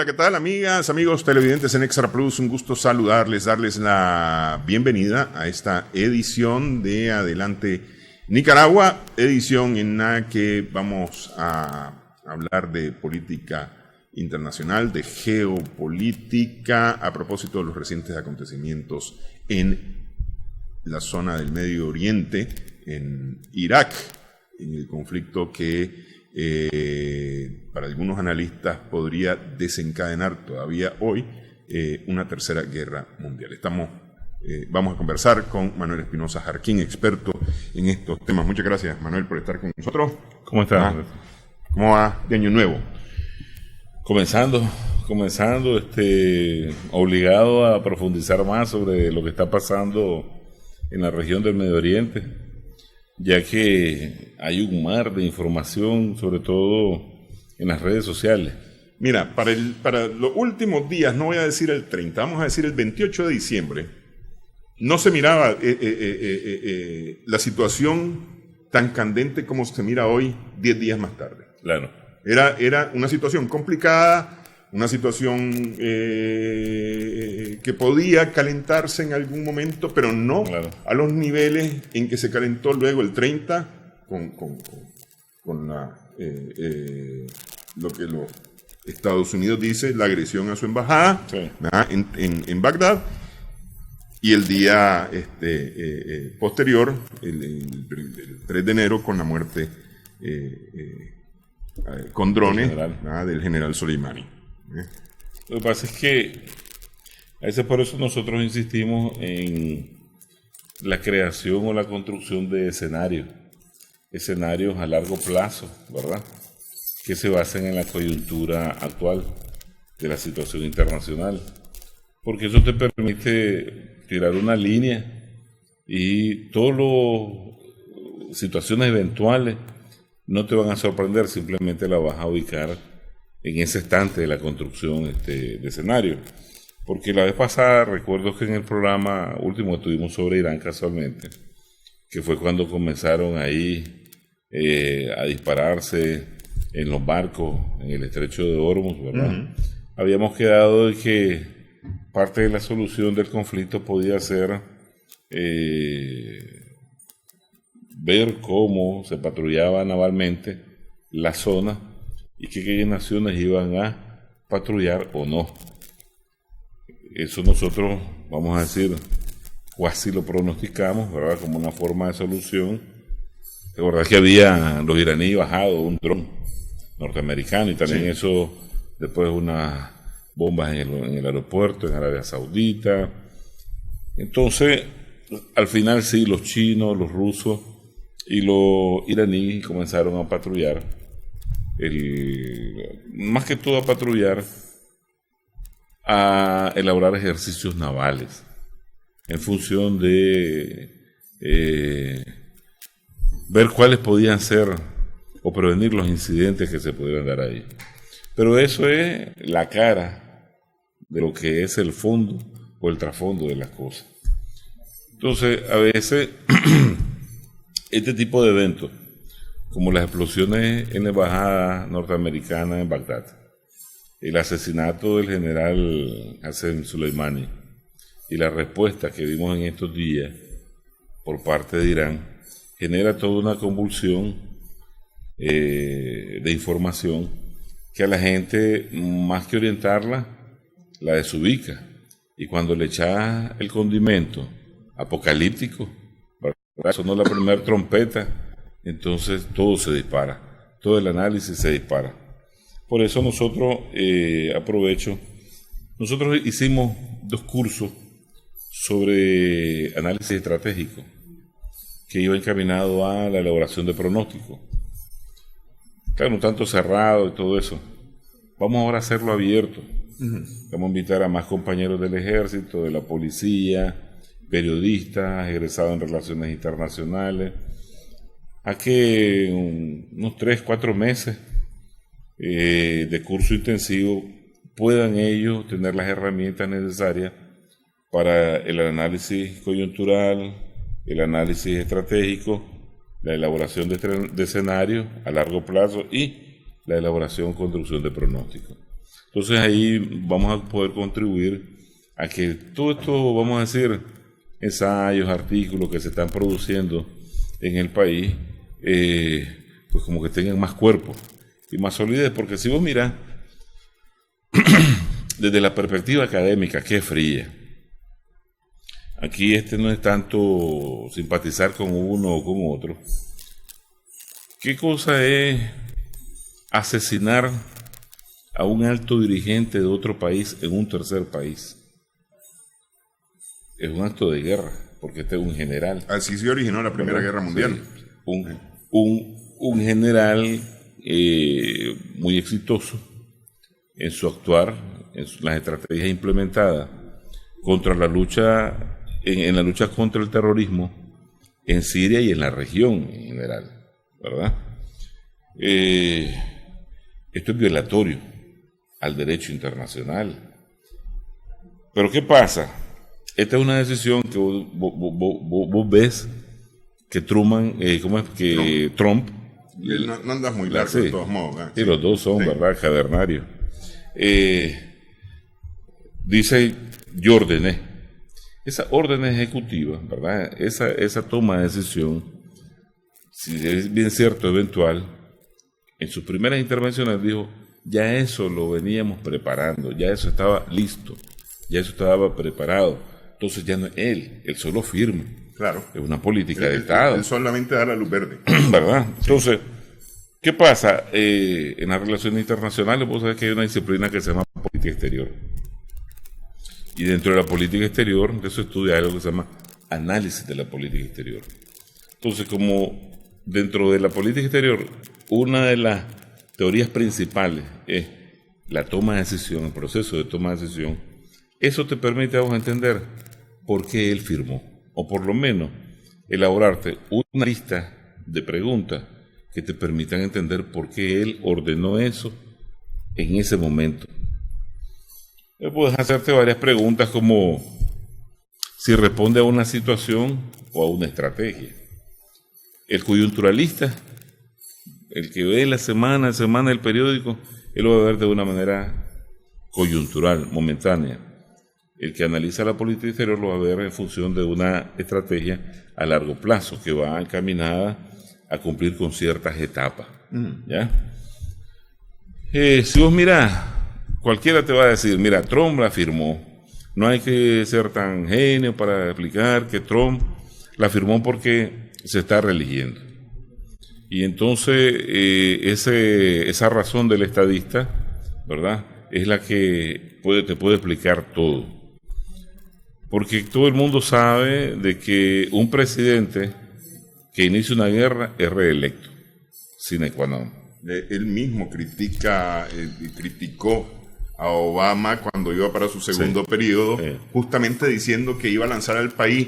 Hola, ¿qué tal, amigas, amigos televidentes en Extra Plus? Un gusto saludarles, darles la bienvenida a esta edición de Adelante Nicaragua, edición en la que vamos a hablar de política internacional, de geopolítica, a propósito de los recientes acontecimientos en la zona del Medio Oriente, en Irak, en el conflicto que para algunos analistas podría desencadenar todavía hoy una tercera guerra mundial. Vamos a conversar con Manuel Espinosa Jarquín, experto en estos temas. Muchas gracias, Manuel, por estar con nosotros. ¿Cómo estás? ¿Cómo va de Año Nuevo? Comenzando, obligado a profundizar más sobre lo que está pasando en la región del Medio Oriente, ya que hay un mar de información, sobre todo en las redes sociales. Mira, para los últimos días, no voy a decir el 30, vamos a decir el 28 de diciembre, no se miraba la situación tan candente como se mira hoy, 10 días más tarde. Claro. Era una situación complicada, una situación que podía calentarse en algún momento, pero no a los niveles en que se calentó luego el 30 con lo que los Estados Unidos dice, la agresión a su embajada en Bagdad, y el día posterior, el 3 de enero, con la muerte con drones del general Soleimani. Lo que pasa es que a veces por eso nosotros insistimos en la creación o la construcción de escenarios a largo plazo, ¿verdad? Que se basen en la coyuntura actual de la situación internacional, porque eso te permite tirar una línea y todas las situaciones eventuales no te van a sorprender, simplemente la vas a ubicar en ese estante de la construcción de escenario. Porque la vez pasada, recuerdo que en el programa último que tuvimos sobre Irán casualmente, que fue cuando comenzaron ahí a dispararse en los barcos en el estrecho de Hormuz, ¿verdad? Uh-huh. Habíamos quedado de que parte de la solución del conflicto podía ser ver cómo se patrullaba navalmente la zona y que aquellas naciones iban a patrullar o no. Eso nosotros, vamos a decir, o así lo pronosticamos, ¿verdad? Como una forma de solución. La verdad es que los iraníes bajado un dron norteamericano y también eso, después unas bombas en el aeropuerto, en Arabia Saudita. Entonces, al final sí, los chinos, los rusos y los iraníes comenzaron a patrullar, más que todo a patrullar, a elaborar ejercicios navales en función de ver cuáles podían ser o prevenir los incidentes que se pudieran dar ahí. Pero eso es la cara de lo que es el fondo o el trasfondo de las cosas. Entonces, a veces este tipo de eventos, como las explosiones en la embajada norteamericana en Bagdad, el asesinato del general Qasem Soleimani y la respuesta que vimos en estos días por parte de Irán, genera toda una convulsión de información que a la gente, más que orientarla, la desubica. Y cuando le echas el condimento apocalíptico, sonó la primera trompeta, entonces todo se dispara, todo el análisis se dispara. Por eso nosotros, nosotros hicimos 2 cursos sobre análisis estratégico que iba encaminado a la elaboración de pronósticos. Claro, un tanto cerrado y todo eso. Vamos ahora a hacerlo abierto. Uh-huh. Vamos a invitar a más compañeros del ejército, de la policía, periodistas, egresados en relaciones internacionales, a que unos 3-4 meses de curso intensivo puedan ellos tener las herramientas necesarias para el análisis coyuntural, el análisis estratégico, la elaboración de escenarios a largo plazo y la elaboración y construcción de pronósticos. Entonces ahí vamos a poder contribuir a que todo esto, vamos a decir, ensayos, artículos que se están produciendo en el país, pues como que tengan más cuerpo y más solidez, porque si vos mirás desde la perspectiva académica, que es fría, aquí no es tanto simpatizar con uno o con otro. ¿Qué cosa es asesinar a un alto dirigente de otro país en un tercer país? Es un acto de guerra, porque este es un general. Así se originó la Primera Guerra Mundial. Sí, un general muy exitoso en su actuar, las estrategias implementadas contra la lucha, en la lucha contra el terrorismo en Siria y en la región en general, ¿verdad? Esto es violatorio al derecho internacional. Pero ¿qué pasa? Esta es una decisión que vos ves que Trump. No andas muy largo, de todos modos. Sí, los dos son, ¿verdad?, cadernarios. Dice, yo ordené. Esa orden ejecutiva, ¿verdad?, esa toma de decisión, si es bien cierto, eventual, en sus primeras intervenciones dijo, ya eso lo veníamos preparando, ya eso estaba listo, ya eso estaba preparado. Entonces ya no es él solo firma. Claro. Es una política de Estado. Él solamente da la luz verde. ¿Verdad? Entonces, ¿qué pasa? En las relaciones internacionales, vos sabés que hay una disciplina que se llama política exterior. Y dentro de la política exterior, de eso estudia algo que se llama análisis de la política exterior. Entonces, como dentro de la política exterior, una de las teorías principales es la toma de decisión, el proceso de toma de decisión, eso te permite a vos entender por qué él firmó, o por lo menos elaborarte una lista de preguntas que te permitan entender por qué él ordenó eso en ese momento. Puedes hacerte varias preguntas como si responde a una situación o a una estrategia. El coyunturalista, el que ve la semana a semana el periódico, él lo va a ver de una manera coyuntural, momentánea. El que analiza la política exterior lo va a ver en función de una estrategia a largo plazo que va encaminada a cumplir con ciertas etapas. ¿Ya? Si vos mirás, cualquiera te va a decir, mira, Trump la firmó. No hay que ser tan genio para explicar que Trump la firmó porque se está reeligiendo. Y entonces esa razón del estadista, ¿verdad?, es la que te puede explicar todo. Porque todo el mundo sabe de que un presidente que inicia una guerra es reelecto, sine qua non. Él mismo criticó a Obama cuando iba para su segundo periodo, justamente diciendo que iba a lanzar al país,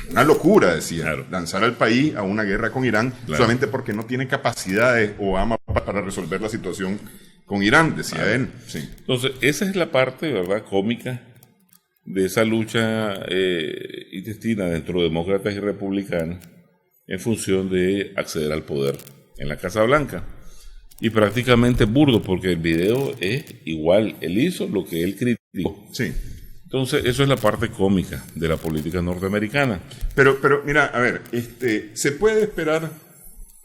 una locura decía, lanzar al país a una guerra con Irán, solamente porque no tiene capacidades Obama para resolver la situación con Irán, decía él. Sí. Entonces, esa es la parte, ¿verdad?, cómica de esa lucha intestina dentro de demócratas y republicanos en función de acceder al poder en la Casa Blanca. Y prácticamente burdo, porque el video es igual. Él hizo lo que él criticó. Sí. Entonces, eso es la parte cómica de la política norteamericana. Pero mira, a ver, ¿se puede esperar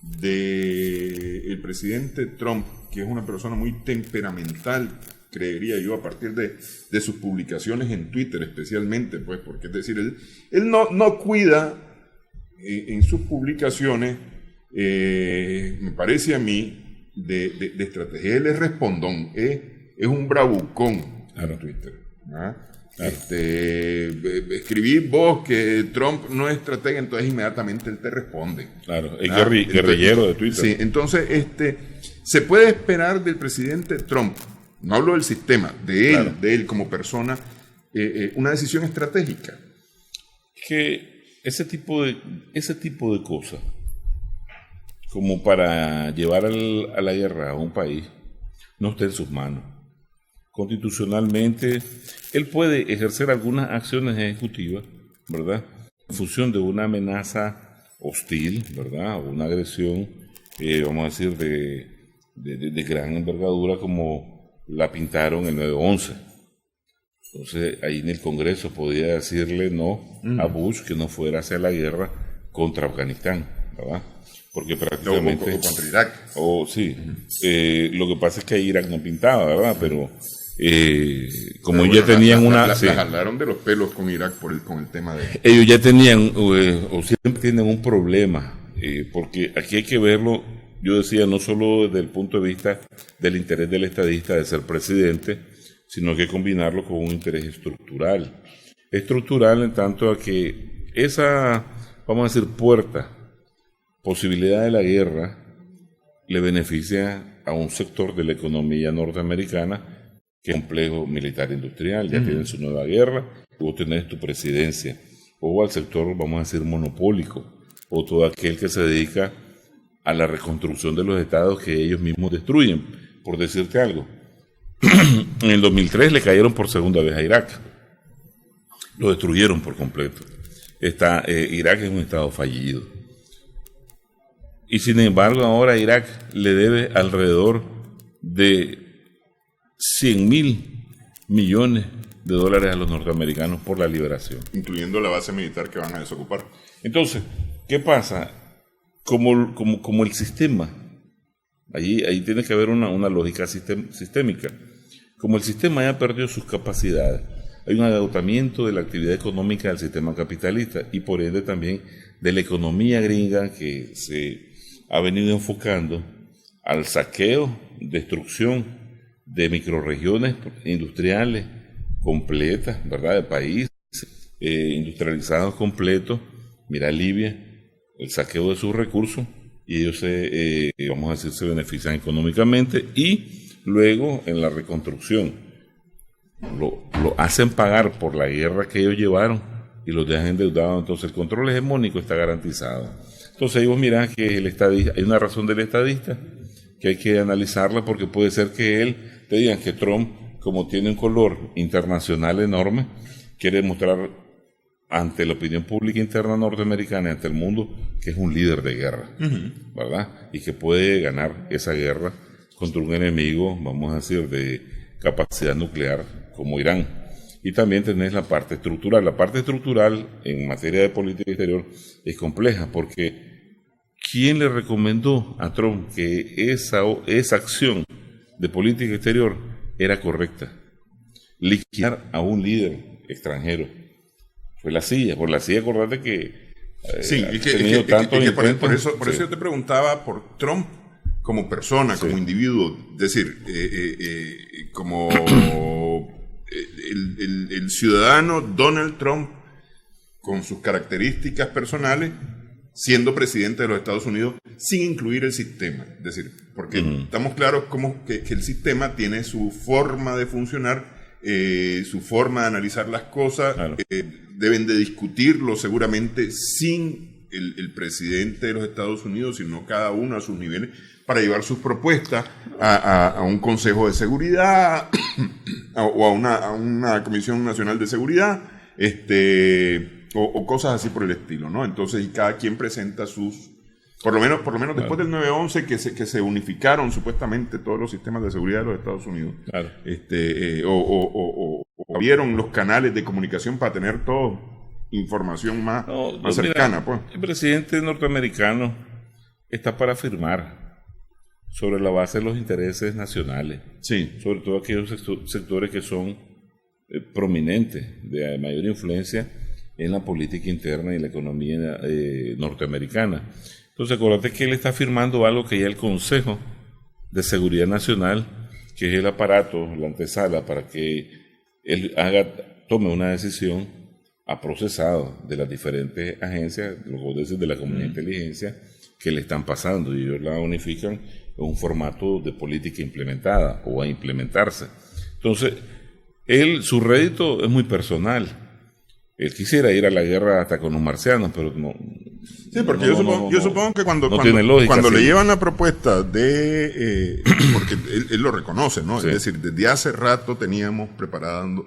del presidente Trump, que es una persona muy temperamental, creería yo, a partir de sus publicaciones en Twitter especialmente, pues, porque es decir, él no cuida en sus publicaciones, me parece a mí, de estrategia? Él es respondón, es un bravucón en Twitter. Escribí vos que Trump no es estratega, entonces inmediatamente él te responde. Claro, es guerrillero de Twitter. Sí, entonces se puede esperar del presidente Trump, no hablo del sistema, de él como persona, una decisión estratégica. Que ese tipo de cosas, como para llevar a la guerra a un país, no está en sus manos. Constitucionalmente, él puede ejercer algunas acciones ejecutivas, ¿verdad?, en función de una amenaza hostil, ¿verdad?, o una agresión, vamos a decir, de gran envergadura, como la pintaron el 9/11. Entonces ahí en el Congreso podía decirle no a Bush que no fuera hacia la guerra contra Afganistán, ¿verdad? Porque prácticamente... O contra Irak. Sí. Lo que pasa es que ahí Irak no pintaba, ¿verdad? Pero como Pero ya tenían la sí. jalaron de los pelos con Irak con el tema de... Ellos ya tenían, o siempre tienen un problema, porque aquí hay que verlo, yo decía, no solo desde el punto de vista del interés del estadista de ser presidente, sino que combinarlo con un interés estructural. Estructural en tanto a que esa, vamos a decir, posibilidad de la guerra, le beneficia a un sector de la economía norteamericana que es complejo militar industrial, ya tienen su nueva guerra, y vos tenés tu presidencia, o al sector, vamos a decir, monopólico, o todo aquel que se dedica a la reconstrucción de los estados que ellos mismos destruyen, por decirte algo. En el 2003 le cayeron por segunda vez a Irak, lo destruyeron por completo. Irak es un estado fallido. Y sin embargo ahora Irak le debe alrededor de 100.000 millones de dólares a los norteamericanos por la liberación. Incluyendo la base militar que van a desocupar. Entonces, ¿qué pasa? Como el sistema, ahí tiene que haber una lógica sistémica. Como el sistema ya perdió sus capacidades, hay un agotamiento de la actividad económica del sistema capitalista y por ende también de la economía gringa que se ha venido enfocando al saqueo, destrucción de microrregiones industriales completas, ¿verdad? De países industrializados completos. Mira Libia, el saqueo de sus recursos, y ellos vamos a decir, se benefician económicamente, y luego en la reconstrucción lo hacen pagar por la guerra que ellos llevaron y los dejan endeudados. Entonces el control hegemónico está garantizado. Entonces ahí vos mirás que hay una razón del estadista que hay que analizarla, porque puede ser que te digan que Trump, como tiene un color internacional enorme, quiere mostrar ante la opinión pública interna norteamericana y ante el mundo que es un líder de guerra, ¿verdad? Y que puede ganar esa guerra contra un enemigo, vamos a decir, de capacidad nuclear como Irán. Y también tenés la parte estructural. La parte estructural en materia de política exterior es compleja, porque ¿quién le recomendó a Trump que esa acción de política exterior era correcta? Liquidar a un líder extranjero. Fue la CIA. Por la CIA, acordate que por eso yo te preguntaba por Trump como persona, como individuo, es decir, como el ciudadano Donald Trump con sus características personales, siendo presidente de los Estados Unidos, sin incluir el sistema. Es decir, porque estamos claros como que el sistema tiene su forma de funcionar, su forma de analizar las cosas, claro. Deben de discutirlo seguramente sin el presidente de los Estados Unidos, sino cada uno a sus niveles, para llevar sus propuestas a un Consejo de Seguridad o a una Comisión Nacional de Seguridad, o cosas así por el estilo, ¿no? Entonces, y cada quien presenta sus... Por lo menos después del 9/11 que se unificaron supuestamente todos los sistemas de seguridad de los Estados Unidos. Claro. O abrieron los canales de comunicación para tener toda información más cercana. Mira, pues. El presidente norteamericano está para firmar sobre la base de los intereses nacionales. Sí. Sobre todo aquellos sectores que son prominentes, de mayor influencia en la política interna y la economía norteamericana. Entonces, acuérdate que él está firmando algo que ya el Consejo de Seguridad Nacional, que es el aparato, la antesala para que él tome una decisión, ha procesado de las diferentes agencias, los códices de la comunidad de inteligencia, que le están pasando, y ellos la unifican en un formato de política implementada o a implementarse. Entonces, su rédito es muy personal. Él quisiera ir a la guerra hasta con los marcianos, pero no. Sí, porque yo supongo que cuando le llevan la propuesta porque él lo reconoce, ¿no? Sí. Es decir, desde hace rato veníamos preparando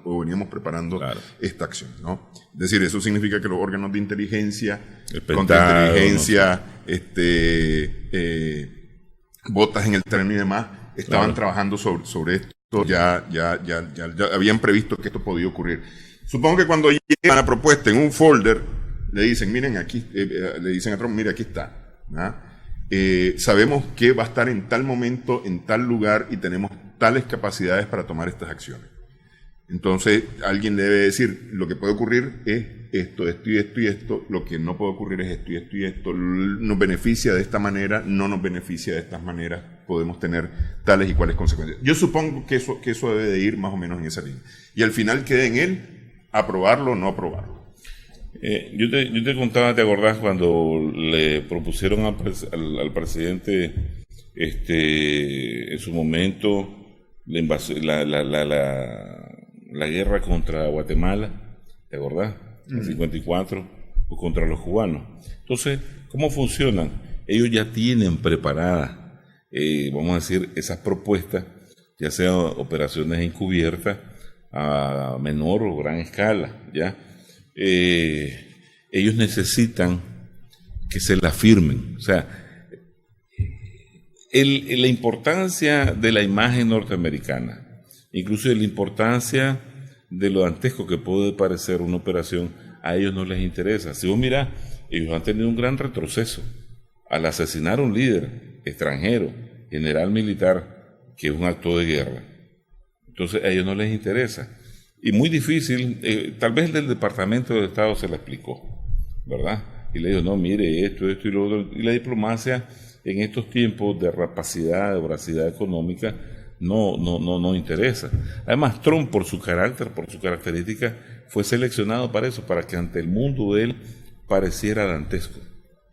claro. esta acción, ¿no? Es decir, eso significa que los órganos de inteligencia, contrainteligencia, botas en el término y demás, estaban trabajando sobre esto ya habían previsto que esto podía ocurrir. Supongo que cuando llegan la propuesta en un folder, le dicen, miren aquí, le dicen a Trump, mire, aquí está. Sabemos que va a estar en tal momento, en tal lugar, y tenemos tales capacidades para tomar estas acciones. Entonces, alguien debe decir, lo que puede ocurrir es esto, esto y esto y esto, lo que no puede ocurrir es esto y esto y esto, nos beneficia de esta manera, no nos beneficia de estas maneras, podemos tener tales y cuales consecuencias. Yo supongo que eso debe de ir más o menos en esa línea. Y al final queda en él aprobarlo o no aprobarlo. Yo te contaba, ¿te acordás cuando le propusieron al presidente en su momento la guerra contra Guatemala, ¿te acordás? En 54, o contra los cubanos. Entonces, ¿cómo funcionan? Ellos ya tienen preparadas, vamos a decir, esas propuestas, ya sean operaciones encubiertas a menor o gran escala, ¿ya? Ellos necesitan que se la firmen. O sea, la importancia de la imagen norteamericana, incluso la importancia de lo dantesco que puede parecer una operación, a ellos no les interesa. Si vos mirás, ellos han tenido un gran retroceso al asesinar a un líder extranjero, general militar, que es un acto de guerra. Entonces a ellos no les interesa. Y muy difícil, tal vez el del Departamento de Estado se la explicó, ¿verdad? Y le dijo, no, mire, esto y lo otro. Y la diplomacia en estos tiempos de rapacidad, de voracidad económica, no interesa. Además, Trump, por su carácter, por su característica, fue seleccionado para eso, para que ante el mundo de él pareciera dantesco.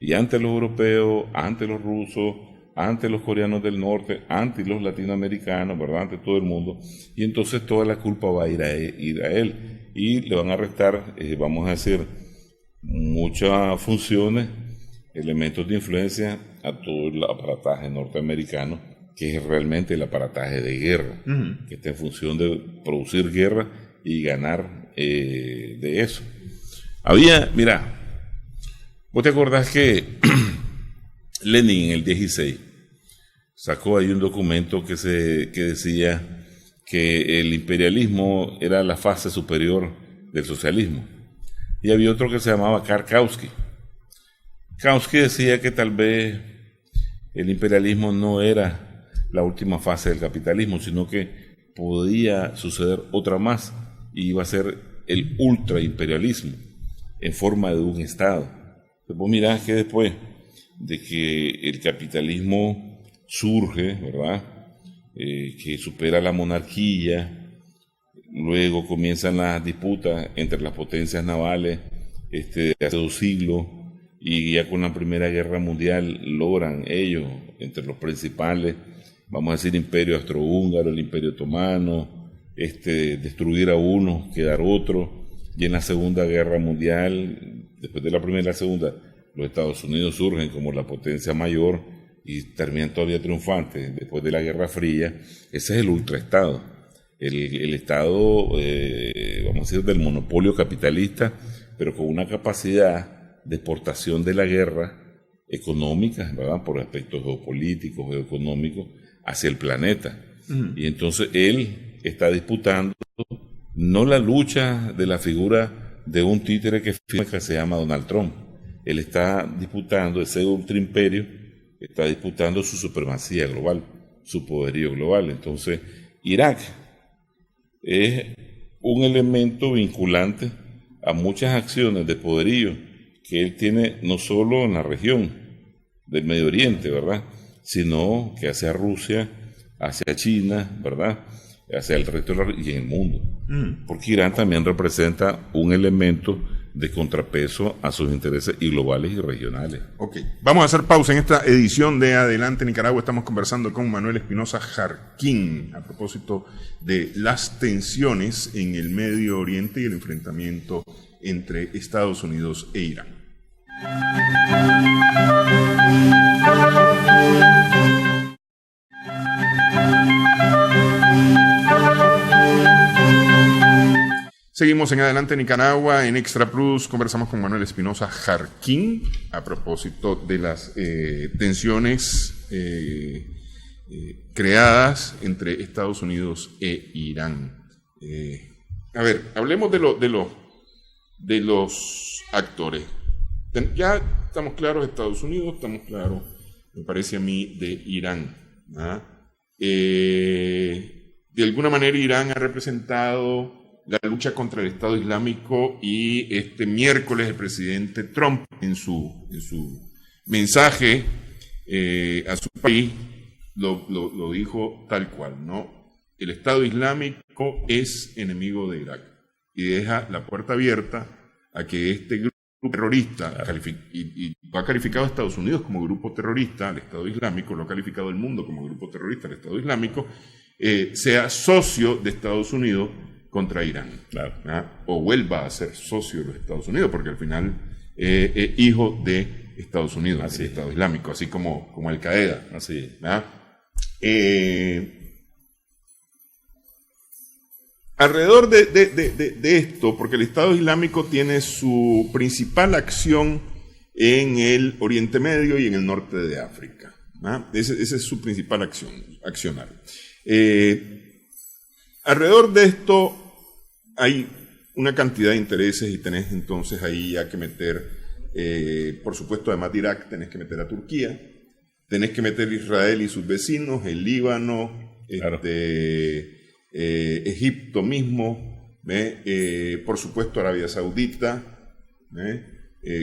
Y ante los europeos, ante los rusos, ante los coreanos del norte, ante los latinoamericanos, ¿verdad? Ante todo el mundo. Y entonces toda la culpa va a ir a él. Y le van a restar, vamos a decir, muchas funciones, elementos de influencia a todo el aparataje norteamericano, que es realmente el aparataje de guerra, que está en función de producir guerra y ganar de eso. Mira, ¿vos te acordás que Lenin en el 16 sacó ahí un documento que decía que el imperialismo era la fase superior del socialismo? Y había otro que se llamaba Karl Kautsky. Kautsky decía que tal vez el imperialismo no era la última fase del capitalismo, sino que podía suceder otra más, y iba a ser el ultraimperialismo en forma de un Estado. Entonces, vos mirás que después de que el capitalismo surge, ¿verdad? Que supera la monarquía, luego comienzan las disputas entre las potencias navales de hace 2 siglos, y ya con la Primera Guerra Mundial logran ellos, entre los principales, vamos a decir, imperio austrohúngaro, el imperio otomano, destruir a uno, quedar otro. Y en la Segunda Guerra Mundial, después de la Primera y la Segunda, los Estados Unidos surgen como la potencia mayor y terminan todavía triunfantes después de la Guerra Fría. Ese es el ultraestado, el Estado, vamos a decir, del monopolio capitalista, pero con una capacidad de exportación de la guerra económica, ¿verdad? Por aspectos geopolíticos, geoeconómicos, hacia el planeta. Y entonces él está disputando no la lucha de la figura de un títere que se llama Donald Trump. Él está disputando ese ultraimperio, está disputando su supremacía global, su poderío global. Entonces, Irak es un elemento vinculante a muchas acciones de poderío que él tiene no solo en la región del Medio Oriente, ¿verdad?, sino que hacia Rusia, hacia China, ¿verdad?, hacia el resto y en el mundo. Porque Irán también representa un elemento de contrapeso a sus intereses y globales y regionales. Ok, vamos a hacer pausa en esta edición de Adelante Nicaragua. Estamos conversando con Manuel Espinosa Jarquín a propósito de las tensiones en el Medio Oriente y el enfrentamiento entre Estados Unidos e Irán. Seguimos en Adelante Nicaragua, en Extra Plus. Conversamos con Manuel Espinosa Jarquín a propósito de las tensiones creadas entre Estados Unidos e Irán. A ver, hablemos de los actores. Ya estamos claros de Estados Unidos, estamos claros, me parece a mí, de Irán. De alguna manera Irán ha representado la lucha contra el Estado Islámico, y este miércoles el presidente Trump en su mensaje a su país lo dijo tal cual, ¿no? El Estado Islámico es enemigo de Irak y deja la puerta abierta a que este grupo terrorista, y lo ha calificado a Estados Unidos como grupo terrorista, al Estado Islámico, lo ha calificado el mundo como grupo terrorista al Estado Islámico, sea socio de Estados Unidos contra Irán, o vuelva a ser socio de los Estados Unidos, porque al final hijo de Estados Unidos, del Estado Islámico, así como Al Qaeda. Así. Alrededor de esto, porque el Estado Islámico tiene su principal acción en el Oriente Medio y en el norte de África. Ese es su principal accionar. Alrededor de esto hay una cantidad de intereses, y tenés entonces ahí ya que meter, por supuesto, además de Irak, tenés que meter a Turquía, tenés que meter a Israel y sus vecinos, el Líbano, Egipto mismo, por supuesto Arabia Saudita,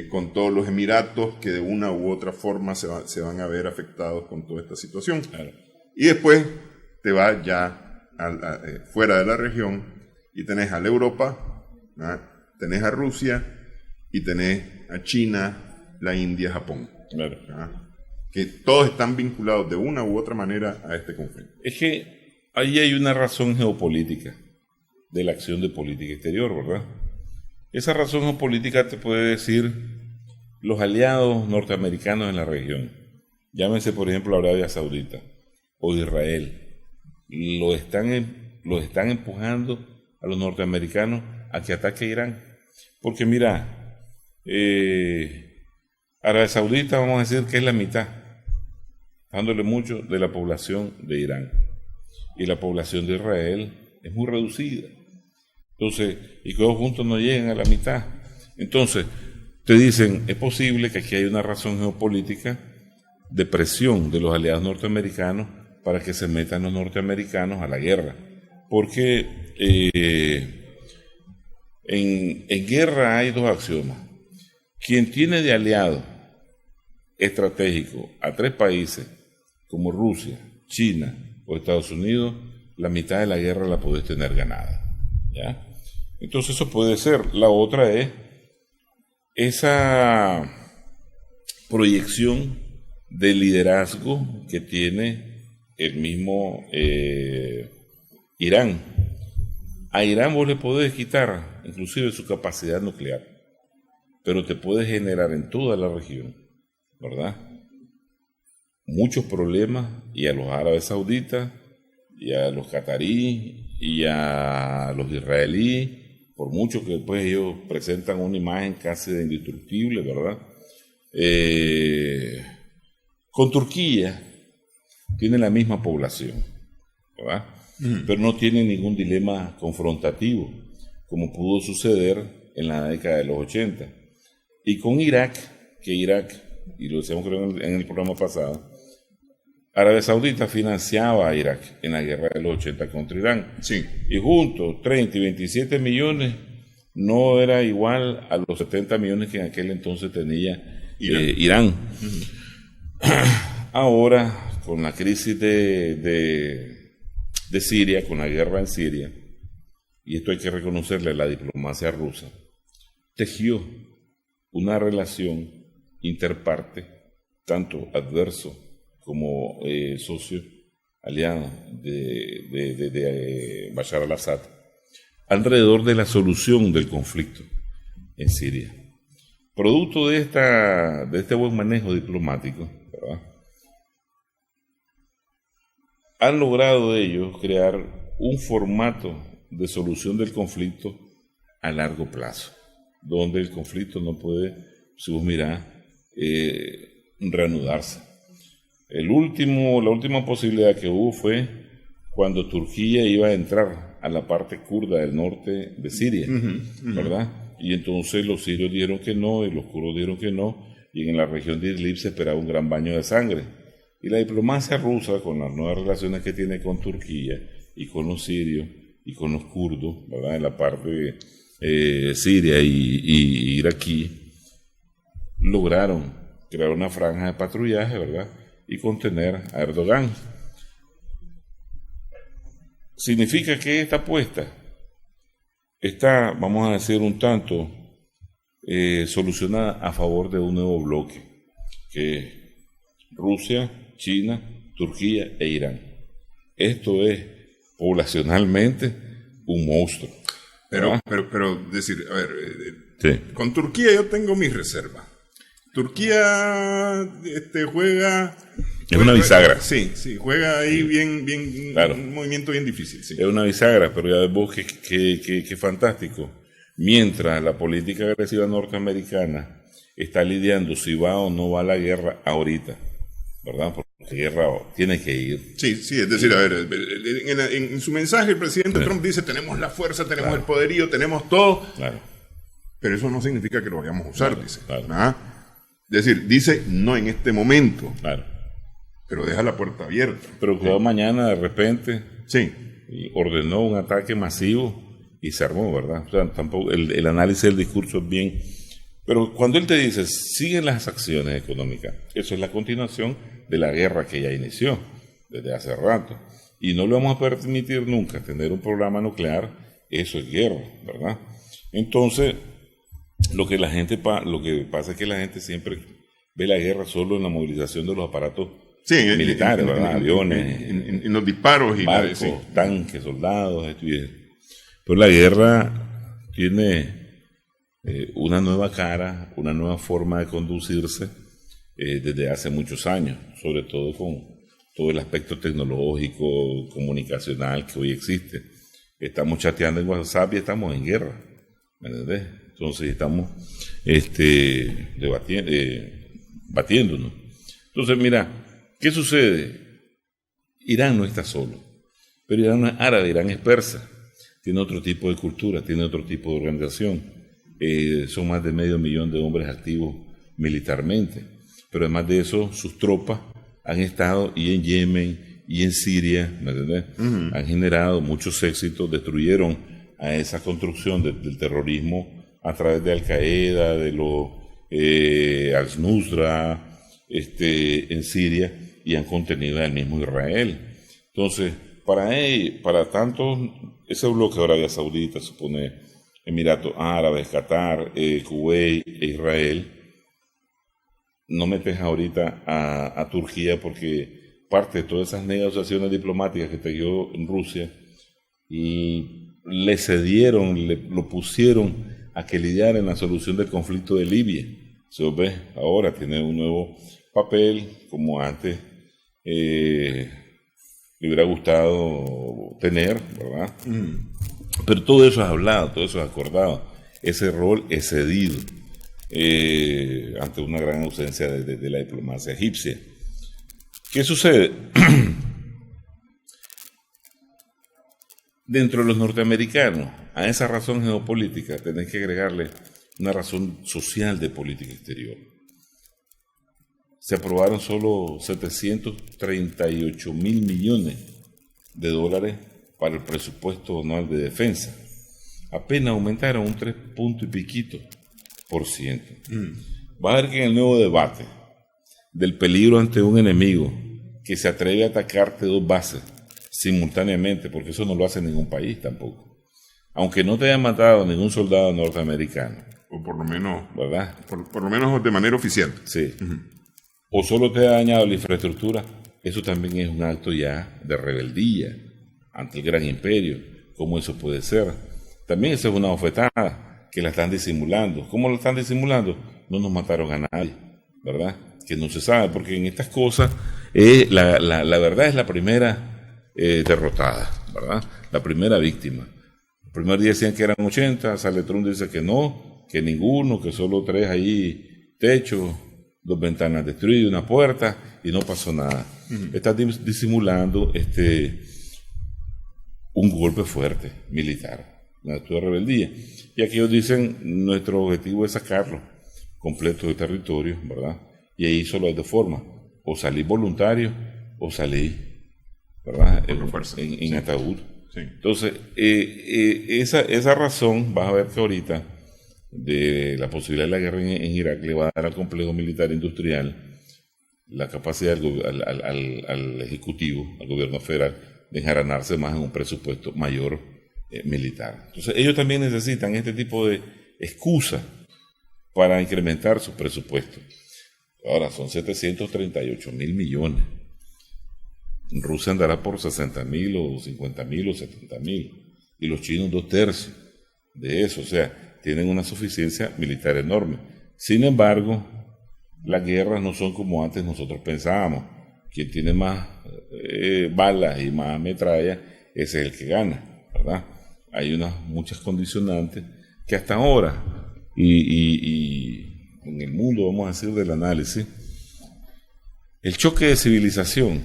con todos los Emiratos que de una u otra forma se van a ver afectados con toda esta situación. Y después te vas ya fuera de la región y tenés a la Europa, tenés a Rusia y tenés a China, la India, Japón. Que todos están vinculados de una u otra manera a este conflicto. Es que ahí hay una razón geopolítica de la acción de política exterior, ¿verdad? Esa razón geopolítica te puede decir los aliados norteamericanos en la región. Llámese, por ejemplo, Arabia Saudita o Israel. Lo están empujando a los norteamericanos a que ataque a Irán. Porque mira, Arabia Saudita, vamos a decir que es la mitad, dándole mucho de la población de Irán. Y la población de Israel es muy reducida. Entonces, y que dos juntos no llegan a la mitad. Entonces, te dicen, es posible que aquí hay una razón geopolítica de presión de los aliados norteamericanos para que se metan los norteamericanos a la guerra. Porque en guerra hay dos axiomas. Quien tiene de aliado estratégico a tres países, como Rusia, China o Estados Unidos, la mitad de la guerra la podés tener ganada. ¿Ya? Entonces eso puede ser. La otra es esa proyección de liderazgo que tiene el mismo Irán. A Irán vos le podés quitar inclusive su capacidad nuclear, pero te puede generar en toda la región, ¿verdad?, muchos problemas, y a los árabes sauditas, y a los cataríes, y a los israelíes, por mucho que después ellos presentan una imagen casi de indestructible, ¿verdad? Con Turquía tiene la misma población, ¿verdad? Pero no tiene ningún dilema confrontativo, como pudo suceder en la década de los 80. Y con Irak, y lo decíamos creo en el programa pasado, Arabia Saudita financiaba a Irak en la guerra de los 80 contra Irán. Sí. Y juntos, 30 y 27 millones, no era igual a los 70 millones que en aquel entonces tenía Irán. Ahora, con la crisis de Siria, con la guerra en Siria, y esto hay que reconocerle a la diplomacia rusa, tejió una relación interparte, tanto adverso como socio aliado de Bashar al-Assad, alrededor de la solución del conflicto en Siria. Producto de este buen manejo diplomático, ¿verdad?, han logrado ellos crear un formato de solución del conflicto a largo plazo, donde el conflicto no puede, si vos mirás, reanudarse. La última posibilidad que hubo fue cuando Turquía iba a entrar a la parte kurda del norte de Siria, ¿verdad? Y entonces los sirios dijeron que no, y los kurdos dijeron que no, y en la región de Idlib se esperaba un gran baño de sangre. Y la diplomacia rusa, con las nuevas relaciones que tiene con Turquía, y con los sirios, y con los kurdos, ¿verdad? En la parte siria y iraquí, lograron crear una franja de patrullaje, ¿verdad? Y contener a Erdogan. ¿Significa que esta apuesta está, vamos a decir, un tanto solucionada a favor de un nuevo bloque, que es Rusia, China, Turquía e Irán? Esto es poblacionalmente un monstruo. Pero decir, a ver, sí. Con Turquía yo tengo mis reservas. Turquía juega... Es una bisagra. Sí, juega ahí bien, claro. Un movimiento bien difícil. Sí. Es una bisagra, pero ya ves vos que fantástico. Mientras la política agresiva norteamericana está lidiando si va o no va a la guerra ahorita, ¿verdad? Porque guerra tiene que ir. Sí, es decir, a ver, en su mensaje el presidente Trump dice, tenemos la fuerza, tenemos el poderío, tenemos todo, pero eso no significa que lo vayamos a usar, dice. Es decir, dice, no en este momento. Pero deja la puerta abierta. Pero que mañana de repente ordenó un ataque masivo y se armó, ¿verdad? O sea, tampoco el análisis del discurso es bien. Pero cuando él te dice, siguen las acciones económicas, eso es la continuación de la guerra que ya inició desde hace rato. Y no le vamos a permitir nunca tener un programa nuclear, eso es guerra, ¿verdad? Entonces, lo que pasa es que la gente siempre ve la guerra solo en la movilización de los aparatos militares, ¿verdad? Aviones, en los disparos, barcos, tanques, soldados, pero la guerra tiene una nueva cara, una nueva forma de conducirse desde hace muchos años, sobre todo con todo el aspecto tecnológico, comunicacional que hoy existe. Estamos chateando en WhatsApp y estamos en guerra, ¿me entendés? Entonces estamos batiéndonos. Entonces, mira, ¿qué sucede? Irán no está solo, pero Irán no es árabe, Irán es persa, tiene otro tipo de cultura, tiene otro tipo de organización, son más de 500,000 de hombres activos militarmente, pero además de eso, sus tropas han estado y en Yemen y en Siria, ¿me entiendes? Han generado muchos éxitos, destruyeron a esa construcción del terrorismo a través de Al-Qaeda, de los Al-Nusra, en Siria, y han contenido al mismo Israel. Entonces, para tanto, ese bloque de Arabia Saudita, supone Emiratos Árabes, Qatar, Kuwait e Israel, no metes ahorita a Turquía porque parte de todas esas negociaciones diplomáticas que te dio en Rusia y le cedieron, lo pusieron a que lidiar en la solución del conflicto de Libia. Se ve, ahora tiene un nuevo papel, como antes le hubiera gustado tener, ¿verdad? Pero todo eso es hablado, todo eso es acordado. Ese rol es cedido ante una gran ausencia de la diplomacia egipcia. ¿Qué sucede? Dentro de los norteamericanos, a esa razón geopolítica tenés que agregarle una razón social de política exterior. Se aprobaron solo 738,000 millones de dólares para el presupuesto anual de defensa. Apenas aumentaron un 3% Va a ver que en el nuevo debate del peligro ante un enemigo que se atreve a atacarte 2 bases simultáneamente, porque eso no lo hace ningún país tampoco, aunque no te haya matado ningún soldado norteamericano, o por lo menos, ¿verdad? Por lo menos de manera oficial. Sí. O solo te ha dañado la infraestructura, eso también es un acto ya de rebeldía ante el gran imperio. ¿Cómo eso puede ser? También eso es una bofetada que la están disimulando. ¿Cómo la están disimulando? No nos mataron a nadie, ¿verdad? Que no se sabe, porque en estas cosas la verdad es la primera derrotada, ¿verdad? La primera víctima. El primer día decían que eran 80, sale Trump dice que no, que ninguno, que solo 3 ahí, techo, 2 ventanas destruidas, una puerta, y no pasó nada. Está disimulando un golpe fuerte militar, un acto de rebeldía. Y aquí ellos dicen, nuestro objetivo es sacarlo completo de territorio, ¿verdad? Y ahí solo hay 2 formas, o salir voluntario o salir, ¿verdad? En ataúd. Sí. Entonces, esa razón, vas a ver que ahorita, de la posibilidad de la guerra en Irak, le va a dar al complejo militar industrial la capacidad al Ejecutivo, al gobierno federal, de enjaranarse más en un presupuesto mayor militar. Entonces, ellos también necesitan este tipo de excusa para incrementar su presupuesto. Ahora, son 738.000 millones. Rusia andará por 60.000 o 50.000 o 70.000. Y los chinos 2/3 de eso. O sea, tienen una suficiencia militar enorme. Sin embargo, las guerras no son como antes nosotros pensábamos. Quien tiene más balas y más metralla, ese es el que gana, ¿verdad? Hay muchas condicionantes que hasta ahora, y en el mundo, vamos a decir, del análisis, el choque de civilización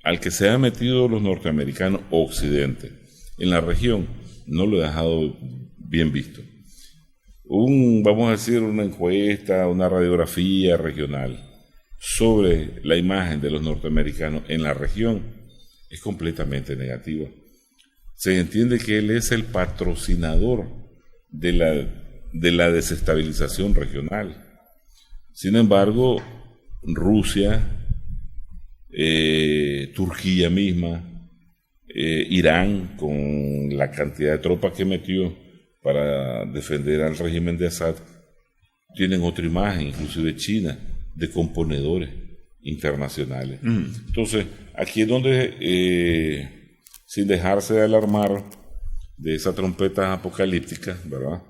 al que se han metido los norteamericanos o Occidente en la región no lo he dejado bien visto. Vamos a decir, una encuesta, una radiografía regional sobre la imagen de los norteamericanos en la región es completamente negativa. Se entiende que él es el patrocinador de la desestabilización regional. Sin embargo, Rusia, Turquía misma, Irán, con la cantidad de tropas que metió para defender al régimen de Assad, tienen otra imagen, inclusive China, de componedores internacionales. Entonces, aquí es donde, sin dejarse de alarmar de esa trompeta apocalíptica, ¿verdad?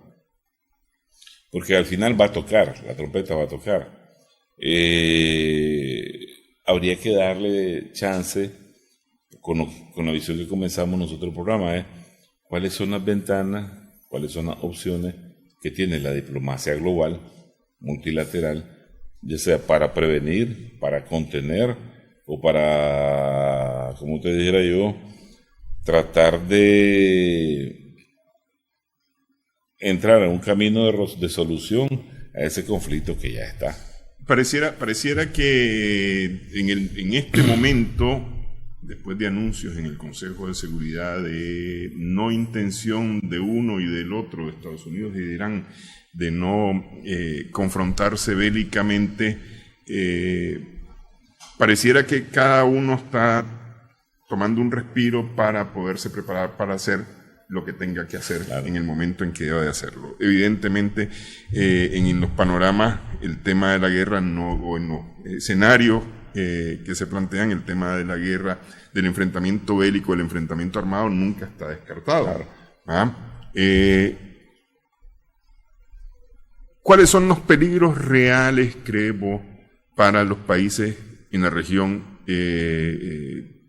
Porque al final va a tocar, la trompeta va a tocar. Habría que darle chance, con la visión que comenzamos nosotros el programa, cuáles son las ventanas, cuáles son las opciones que tiene la diplomacia global, multilateral, ya sea para prevenir, para contener o para, como te dijera yo, tratar de entrar en un camino de solución a ese conflicto que ya está. Pareciera que en este momento, después de anuncios en el Consejo de Seguridad de no intención de uno y del otro, de Estados Unidos y de Irán, de no confrontarse bélicamente, pareciera que cada uno está tomando un respiro para poderse preparar para hacer lo que tenga que hacer, claro, en el momento en que deba de hacerlo. Evidentemente, en los panoramas, el tema de la guerra, o en los escenarios que se plantean, el tema de la guerra, del enfrentamiento bélico, del enfrentamiento armado, nunca está descartado. Claro. ¿Cuáles son los peligros reales, creo, para los países en la región,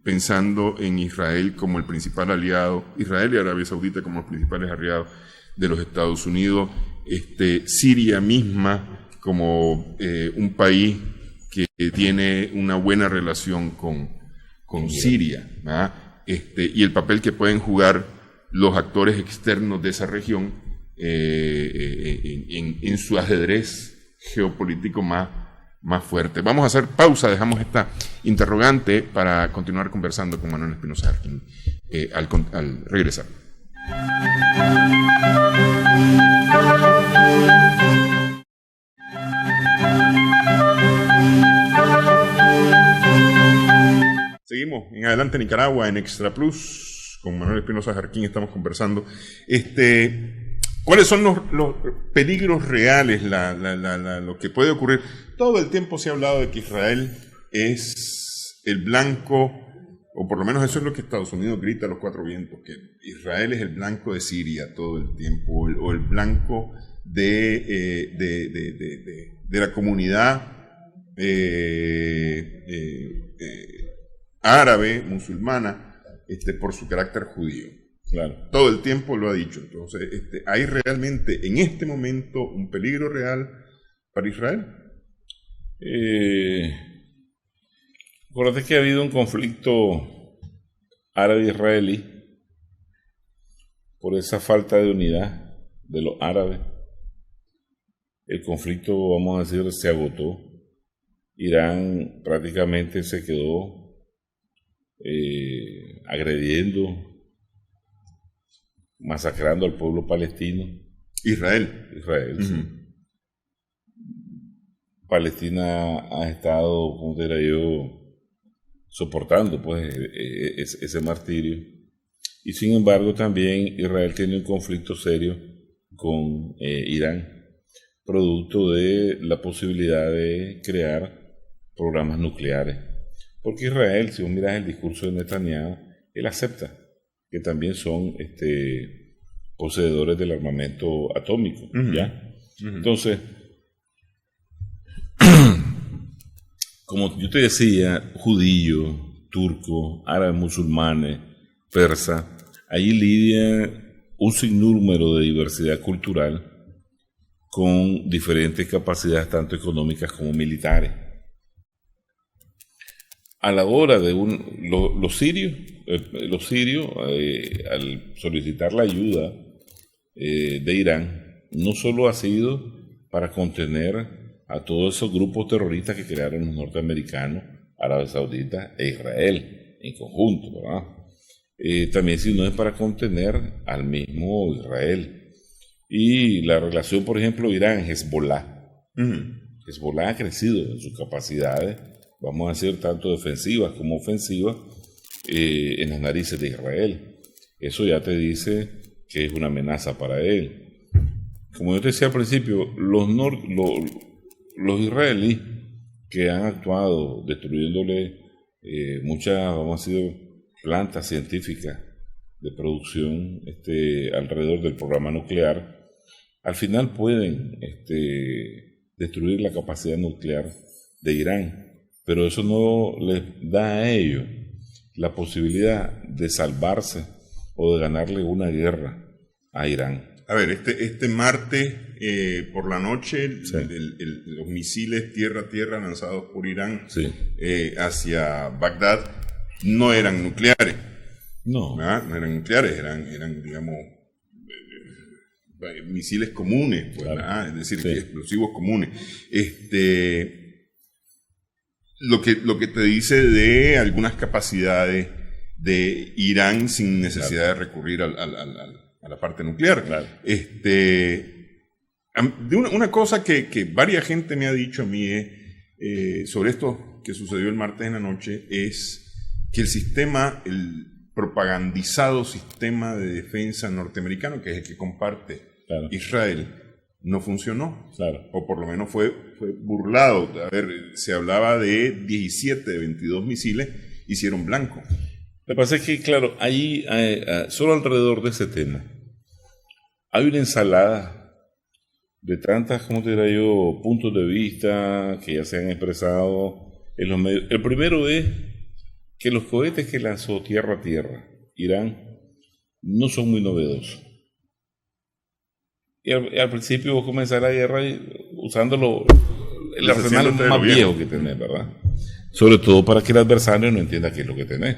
pensando en Israel como el principal aliado, Israel y Arabia Saudita como los principales aliados de los Estados Unidos, Siria misma como un país que tiene una buena relación con Siria, y el papel que pueden jugar los actores externos de esa región en su ajedrez geopolítico más fuerte? Vamos a hacer pausa, dejamos esta interrogante para continuar conversando con Manuel Espinosa Jarquín al regresar. Seguimos en Adelante Nicaragua en Extra Plus con Manuel Espinosa Jarquín. Estamos conversando. ¿Cuáles son los peligros reales, lo que puede ocurrir? Todo el tiempo se ha hablado de que Israel es el blanco, o por lo menos eso es lo que Estados Unidos grita a los 4 vientos, que Israel es el blanco de Siria todo el tiempo, o el blanco de la comunidad árabe, musulmana, por su carácter judío. Claro. Todo el tiempo lo ha dicho. Entonces, ¿hay realmente en este momento un peligro real para Israel? Acuérdate que ha habido un conflicto árabe-israelí por esa falta de unidad de los árabes. El conflicto, vamos a decir, se agotó. Irán prácticamente se quedó agrediendo, masacrando al pueblo palestino. Israel, sí. Palestina ha estado, como diría yo, soportando pues ese martirio, y sin embargo también Israel tiene un conflicto serio con Irán, producto de la posibilidad de crear programas nucleares, porque Israel, si vos miras el discurso de Netanyahu, él acepta que también son poseedores del armamento atómico, ¿ya? Entonces, como yo te decía, judíos, turcos, árabes, musulmanes, persas, ahí lidia un sinnúmero de diversidad cultural con diferentes capacidades tanto económicas como militares. A la hora de los sirios, al solicitar la ayuda de Irán, no solo ha sido para contener a todos esos grupos terroristas que crearon los norteamericanos, Arabia Saudita e Israel en conjunto, ¿verdad? También sino es para contener al mismo Israel. Y la relación, por ejemplo, Irán-Hezbollah. Hezbollah ha crecido en sus capacidades, vamos a decir, tanto defensivas como ofensivas, en las narices de Israel. Eso ya te dice que es una amenaza para él. Como yo te decía al principio, los israelíes que han actuado destruyéndole muchas, vamos a decir, plantas científicas de producción alrededor del programa nuclear, al final pueden destruir la capacidad nuclear de Irán, pero eso no les da a ellos la posibilidad de salvarse o de ganarle una guerra a Irán. A ver, este martes por la noche, sí, los misiles tierra-tierra lanzados por Irán, sí, hacia Bagdad no eran nucleares. No eran nucleares, eran digamos, misiles comunes, pues, claro, es decir, sí, explosivos comunes. Lo que te dice de algunas capacidades de Irán sin necesidad, claro, de recurrir a la parte nuclear. Claro. Una cosa que varias gente me ha dicho a mí sobre esto que sucedió el martes en la noche es que el propagandizado sistema de defensa norteamericano, que es el que comparte, claro, Israel, no funcionó. Claro. O por lo menos fue burlado. A ver, se hablaba de 17 de 22 misiles hicieron blanco. Lo que pasa es que, claro, ahí, solo alrededor de ese tema, hay una ensalada de tantas, como te diría yo, puntos de vista que ya se han expresado en los medios. El primero es que los cohetes que lanzó tierra a tierra Irán no son muy novedosos. Y al principio vos comenzás la guerra usando el arsenal más viejo que tenés, ¿verdad? Sobre todo para que el adversario no entienda qué es lo que tenés.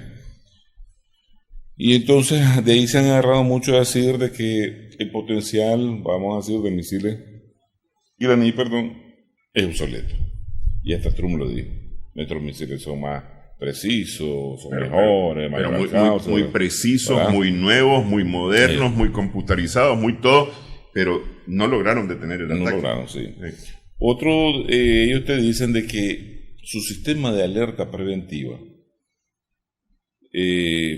Y entonces de ahí se han agarrado mucho a decir de que el potencial, vamos a decir, de misiles iraní, es obsoleto. Y hasta Trump lo dijo. Nuestros misiles son más precisos, son mejores, más marcados, muy precisos, ¿verdad? Muy nuevos, muy modernos, muy computarizados, muy todo, pero no lograron detener el ataque. No lograron, sí. Otro, ellos te dicen de que su sistema de alerta preventiva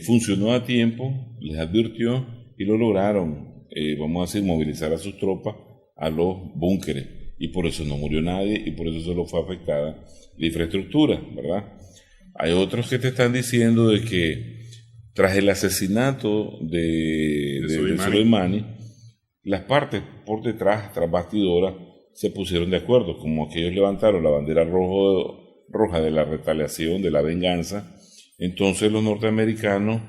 funcionó a tiempo, les advirtió y lo lograron, vamos a decir, movilizar a sus tropas a los búnkeres, y por eso no murió nadie y por eso solo fue afectada la infraestructura, ¿verdad? Hay otros que te están diciendo de que tras el asesinato de Soleimani, las partes por detrás, tras bastidoras, se pusieron de acuerdo, como que ellos levantaron la bandera roja de la retaliación, de la venganza. Entonces los norteamericanos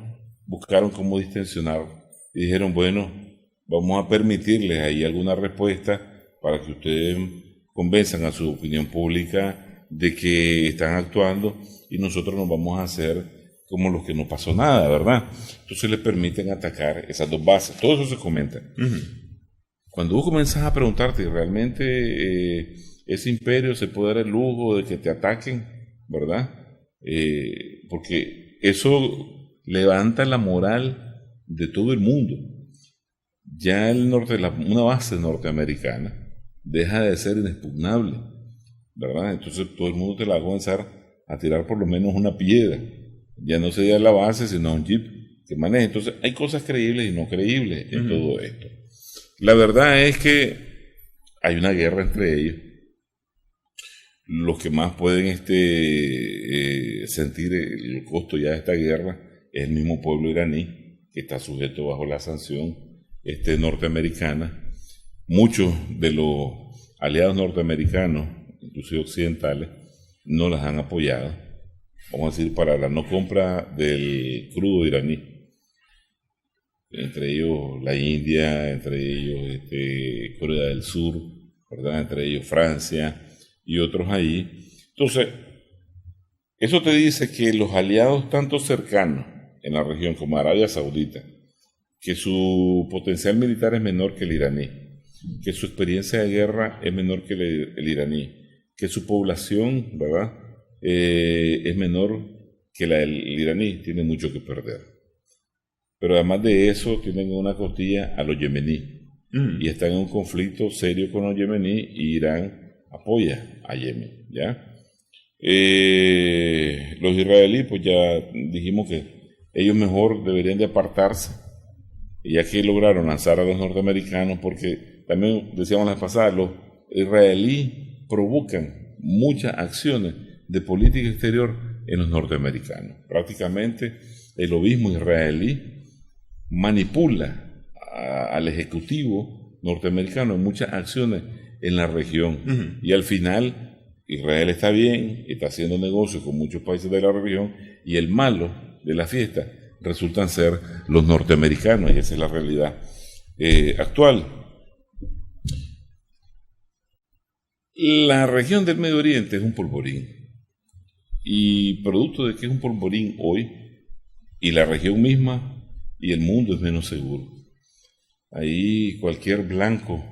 buscaron cómo distensionar y dijeron, bueno, vamos a permitirles ahí alguna respuesta para que ustedes convenzan a su opinión pública de que están actuando y nosotros nos vamos a hacer como los que no pasó nada, ¿verdad? Entonces les permiten atacar esas dos bases. Todo eso se comenta. Cuando vos comenzás a preguntarte, ¿realmente ese imperio se puede dar el lujo de que te ataquen, ¿verdad? Porque eso levanta la moral de todo el mundo. Ya el norte, una base norteamericana deja de ser inexpugnable, ¿verdad? Entonces todo el mundo te la va a comenzar a tirar por lo menos una piedra. Ya no sería la base, sino un jeep que maneje. Entonces hay cosas creíbles y no creíbles en todo esto. La verdad es que hay una guerra entre ellos. Los que más pueden sentir el costo ya de esta guerra es el mismo pueblo iraní, que está sujeto bajo la sanción norteamericana. Muchos de los aliados norteamericanos, inclusive occidentales, no las han apoyado, vamos a decir, para la no compra del crudo iraní. Entre ellos la India, entre ellos Corea del Sur, ¿verdad? Entre ellos Francia y otros ahí. Entonces, eso te dice que los aliados tanto cercanos en la región como Arabia Saudita, que su potencial militar es menor que el iraní, que su experiencia de guerra es menor que el iraní, que su población, ¿verdad?, es menor que la del iraní, tiene mucho que perder. Pero además de eso, tienen una costilla a los yemeníes. Y están en un conflicto serio con los yemeníes y Irán apoya a Yemen, ¿ya? Los israelíes, pues ya dijimos que ellos mejor deberían de apartarse, ya que lograron lanzar a los norteamericanos, porque también decíamos la vez pasada, los israelíes provocan muchas acciones de política exterior en los norteamericanos. Prácticamente el obispo israelí manipula al ejecutivo norteamericano en muchas acciones en la región. Y al final Israel está bien, está haciendo negocios con muchos países de la región, y el malo de la fiesta resultan ser los norteamericanos, y esa es la realidad actual. La región del Medio Oriente es un polvorín, y producto de que es un polvorín hoy, y la región misma y el mundo es menos seguro. Ahí cualquier blanco,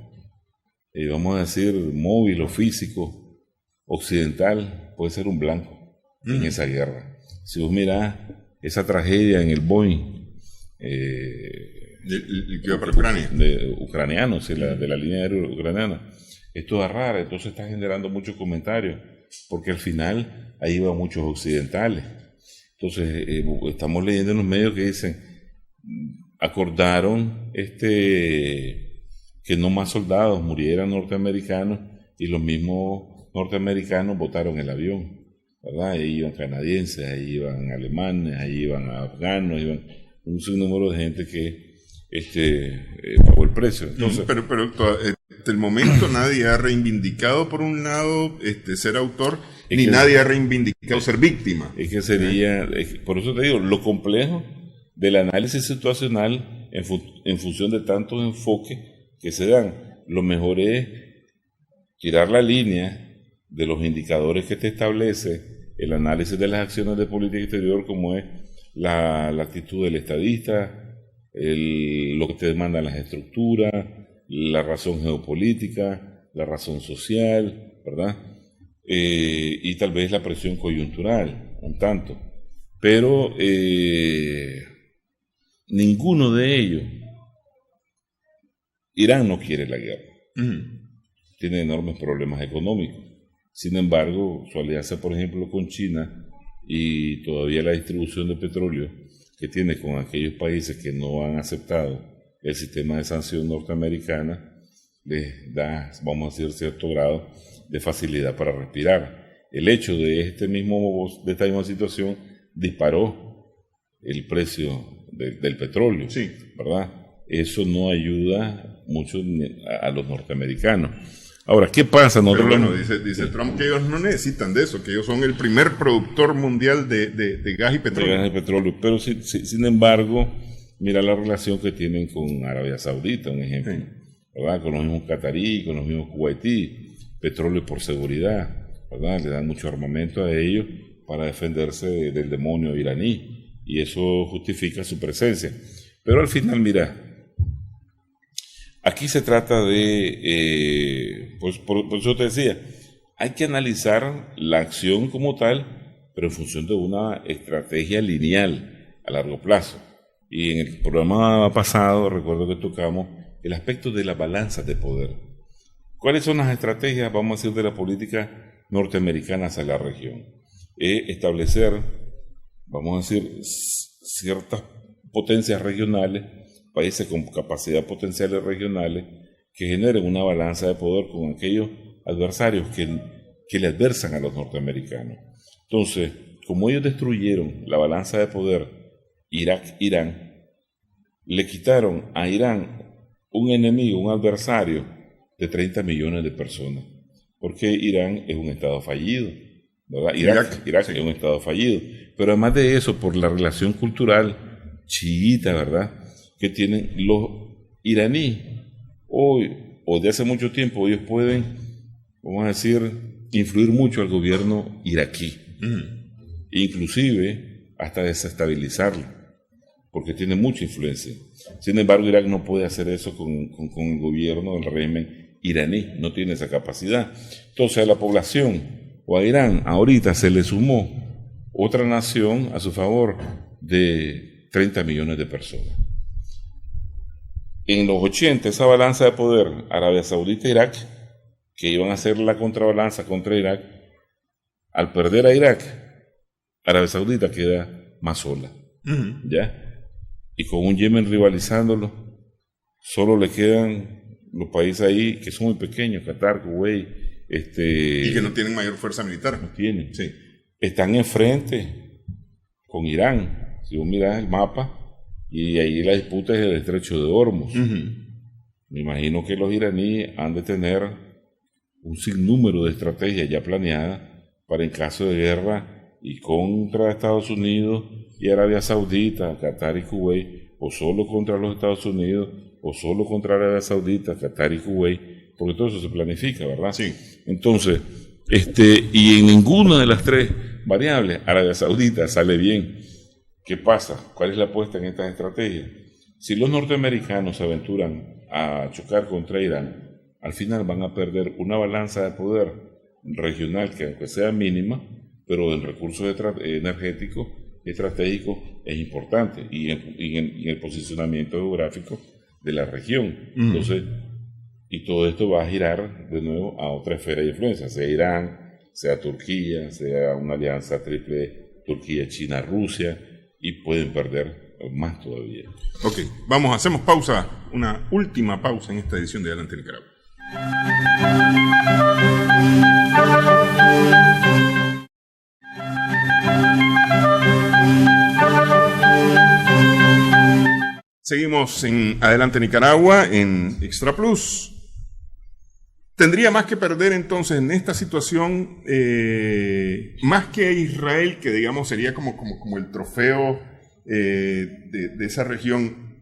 vamos a decir, móvil o físico, occidental, puede ser un blanco en esa guerra. Si vos mirás esa tragedia en el Boeing, el que iba para Ucrania, de ucranianos, de la línea aérea ucraniana, esto es raro, entonces está generando muchos comentarios, porque al final ahí van muchos occidentales. Entonces estamos leyendo en los medios que dicen, acordaron que no más soldados murieran norteamericanos, y los mismos norteamericanos botaron el avión, ¿verdad? Ahí iban canadienses, ahí iban alemanes, ahí iban afganos, iban un sinnúmero de gente que pagó el precio. Entonces, pero hasta el momento nadie ha reivindicado, por un lado, ser autor, ni nadie ha reivindicado ser víctima. Es que sería, por eso te digo, lo complejo del análisis situacional en función de tantos enfoques que se dan. Lo mejor es tirar la línea de los indicadores que te establece el análisis de las acciones de política exterior, como es la actitud del estadista, lo que te demandan las estructuras, la razón geopolítica, la razón social, ¿verdad? Y tal vez la presión coyuntural, un tanto. Pero ninguno de ellos. Irán no quiere la guerra. Tiene enormes problemas económicos. Sin embargo, su alianza, por ejemplo, con China, y todavía la distribución de petróleo que tiene con aquellos países que no han aceptado el sistema de sanción norteamericana, les da, vamos a decir, cierto grado de facilidad para respirar. El hecho de esta misma situación disparó el precio del petróleo, sí, ¿verdad? Eso no ayuda mucho a los norteamericanos. Ahora, ¿qué pasa? Pero bueno, dice Trump que ellos no necesitan de eso, que ellos son el primer productor mundial de gas y petróleo. De gas y petróleo. Pero sin embargo, mira la relación que tienen con Arabia Saudita, un ejemplo, ¿verdad? Con los mismos catarí, con los mismos kuwaití, petróleo por seguridad, ¿verdad? Le dan mucho armamento a ellos para defenderse del demonio iraní, y eso justifica su presencia. Pero al final, mira, aquí se trata de, pues por eso te decía, hay que analizar la acción como tal, pero en función de una estrategia lineal a largo plazo. Y en el programa pasado, recuerdo que tocamos el aspecto de las balanzas de poder. ¿Cuáles son las estrategias, vamos a decir, de la política norteamericana hacia la región? Establecer, vamos a decir, ciertas potencias regionales, países con capacidad potenciales regionales, que generen una balanza de poder con aquellos adversarios que le adversan a los norteamericanos. Entonces, como ellos destruyeron la balanza de poder Irak-Irán, le quitaron a Irán un enemigo, un adversario de 30 millones de personas, porque Irán es un estado fallido, ¿verdad? Irak sí. Es un estado fallido, pero además de eso, por la relación cultural chiita, ¿verdad?, que tienen los iraníes hoy, o de hace mucho tiempo, ellos pueden, vamos a decir, influir mucho al gobierno iraquí, inclusive hasta desestabilizarlo, porque tiene mucha influencia. Sin embargo, Irak no puede hacer eso con el gobierno del régimen iraní, no tiene esa capacidad. Entonces a la población o a Irán ahorita se le sumó otra nación a su favor de 30 millones de personas. En los 80, esa balanza de poder, Arabia Saudita e Irak, que iban a hacer la contrabalanza contra Irak, al perder a Irak, Arabia Saudita queda más sola, ¿ya? Y con un Yemen rivalizándolo, solo le quedan los países ahí que son muy pequeños, Qatar, Kuwait, y que no tienen mayor fuerza militar. No tienen. Sí. Están enfrente con Irán, si vos mirás el mapa, y ahí la disputa es el estrecho de Hormuz. Me imagino que los iraníes han de tener un sinnúmero de estrategias ya planeadas para en caso de guerra y contra Estados Unidos y Arabia Saudita, Qatar y Kuwait, o solo contra los Estados Unidos, o solo contra Arabia Saudita, Qatar y Kuwait, porque todo eso se planifica, ¿verdad? Sí. Entonces, y en ninguna de las tres variables, Arabia Saudita sale bien. ¿Qué pasa? ¿Cuál es la apuesta en estas estrategias? Si los norteamericanos se aventuran a chocar contra Irán, al final van a perder una balanza de poder regional que aunque sea mínima, pero en recursos energéticos estratégicos es importante y en el posicionamiento geográfico de la región. Entonces, y todo esto va a girar de nuevo a otra esfera de influencia, sea Irán, sea Turquía, sea una alianza triple Turquía, China, Rusia, y pueden perder más todavía. Ok, hacemos pausa, una última pausa en esta edición de Adelante Nicaragua. Seguimos en Adelante Nicaragua, en Extra Plus. ¿Tendría más que perder entonces en esta situación, más que Israel, que digamos sería como el trofeo de esa región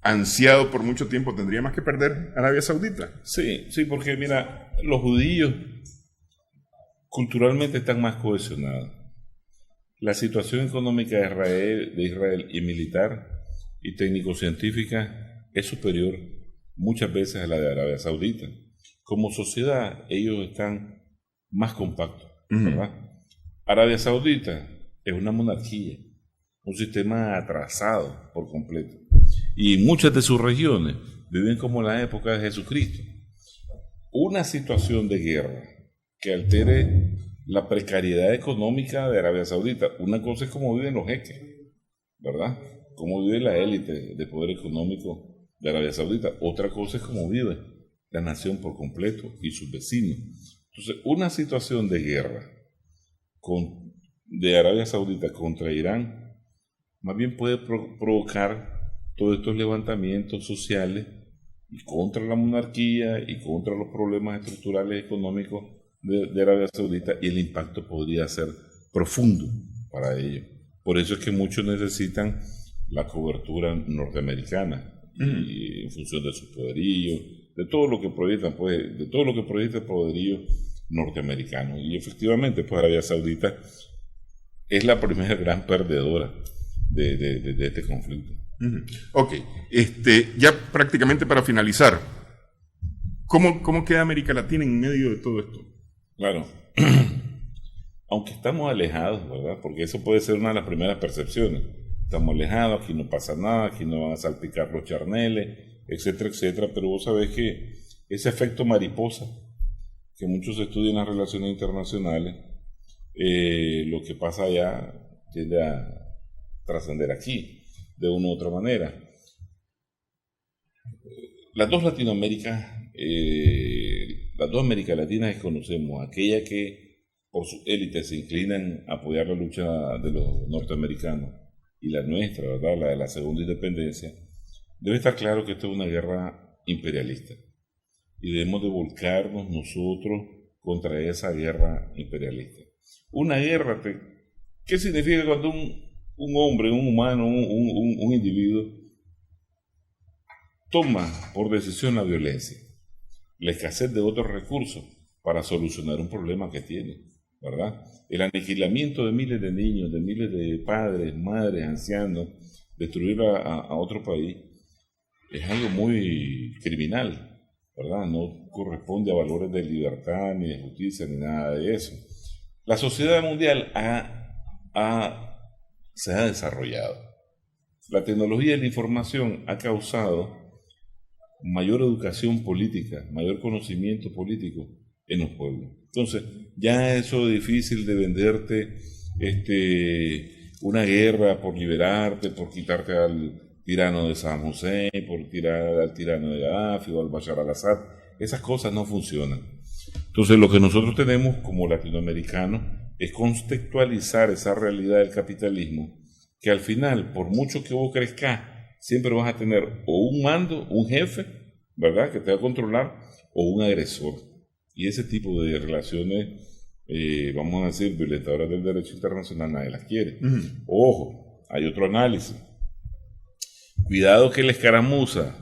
ansiado por mucho tiempo? ¿Tendría más que perder Arabia Saudita? Sí, porque mira, los judíos culturalmente están más cohesionados. La situación económica de Israel y militar y técnico-científica es superior muchas veces a la de Arabia Saudita. Como sociedad, ellos están más compactos, ¿verdad? Arabia Saudita es una monarquía, un sistema atrasado por completo. Y muchas de sus regiones viven como en la época de Jesucristo. Una situación de guerra que altere la precariedad económica de Arabia Saudita. Una cosa es cómo viven los jeques, ¿verdad? Cómo vive la élite de poder económico de Arabia Saudita. Otra cosa es cómo vive la nación por completo y sus vecinos. Entonces, una situación de guerra de Arabia Saudita contra Irán más bien puede provocar todos estos levantamientos sociales y contra la monarquía y contra los problemas estructurales económicos de Arabia Saudita, y el impacto podría ser profundo para ellos. Por eso es que muchos necesitan la cobertura norteamericana y en función de sus poderíos, de todo lo que proyectan, pues, de todo lo que proyecta el poderío norteamericanos. Y efectivamente, pues Arabia Saudita es la primera gran perdedora de este conflicto. Ok, ya prácticamente para finalizar, ¿cómo queda América Latina en medio de todo esto? Claro, aunque estamos alejados, ¿verdad? Porque eso puede ser una de las primeras percepciones. Estamos alejados, aquí no pasa nada, aquí no van a salpicar los charneles, etcétera, etcétera, pero vos sabés que ese efecto mariposa que muchos estudian las relaciones internacionales, lo que pasa allá tiende a trascender aquí de una u otra manera. Las dos Latinoaméricas, las dos Américas Latinas que conocemos, aquella que por sus élites se inclinan a apoyar la lucha de los norteamericanos y la nuestra, ¿verdad?, la de la segunda independencia, debe estar claro que esto es una guerra imperialista y debemos de volcarnos nosotros contra esa guerra imperialista. Una guerra, ¿qué significa cuando un hombre, un humano, un individuo toma por decisión la violencia, la escasez de otros recursos para solucionar un problema que tiene, ¿verdad? El aniquilamiento de miles de niños, de miles de padres, madres, ancianos, destruir a otro país, es algo muy criminal, ¿verdad? No corresponde a valores de libertad, ni de justicia, ni nada de eso. La sociedad mundial se ha desarrollado. La tecnología y la información ha causado mayor educación política, mayor conocimiento político en los pueblos. Entonces, ya eso es difícil de venderte una guerra por liberarte, por quitarte al tirano de Saddam Hussein, por tirar al tirano de Gaddafi o al Bashar al-Assad. Esas cosas no funcionan. Entonces, lo que nosotros tenemos como latinoamericanos es contextualizar esa realidad del capitalismo, que al final, por mucho que vos crezcas, siempre vas a tener o un mando, un jefe, ¿verdad?, que te va a controlar, o un agresor. Y ese tipo de relaciones, vamos a decir, violentadoras del derecho internacional, nadie las quiere. Ojo, hay otro análisis. Cuidado que la escaramuza,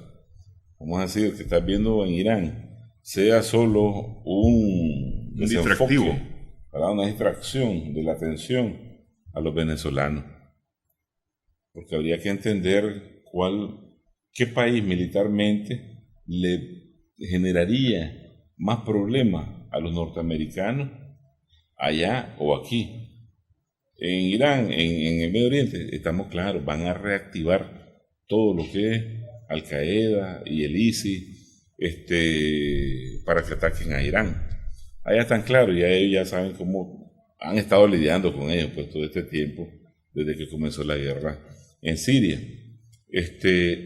vamos a decir, que estás viendo en Irán, sea solo un distractivo, ¿verdad?, una distracción de la atención a los venezolanos. Porque habría que entender qué país militarmente le generaría más problemas a los norteamericanos allá o aquí. En Irán, en el Medio Oriente, estamos claros, van a reactivar todo lo que es Al Qaeda y el ISIS para que ataquen a Irán. Allá están claros, y ellos ya saben cómo han estado lidiando con ellos pues todo este tiempo, desde que comenzó la guerra en Siria.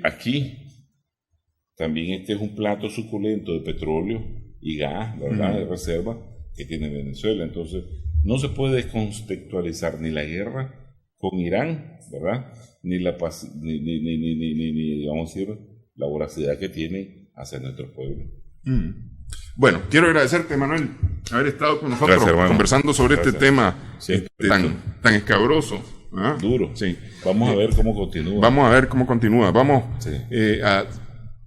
Aquí también es un plato suculento de petróleo y gas, ¿verdad?, de reserva que tiene Venezuela. Entonces, no se puede descontextualizar ni la guerra con Irán, ¿verdad?, ni vamos a decir, la voracidad que tiene hacia nuestro pueblo. Bueno, quiero agradecerte, Manuel, haber estado con nosotros. Gracias, conversando sobre este tema tan escabroso. ¿Ah? Duro. Sí. Vamos a ver cómo continúa. Vamos a ver cómo continúa. Vamos a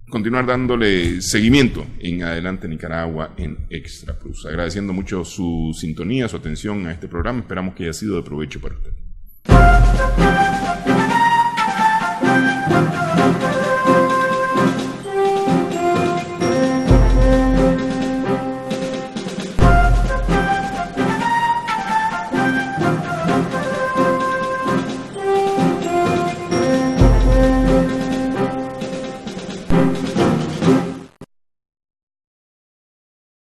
continuar dándole seguimiento en Adelante Nicaragua en Extra Plus. Agradeciendo mucho su sintonía, su atención a este programa. Esperamos que haya sido de provecho para usted.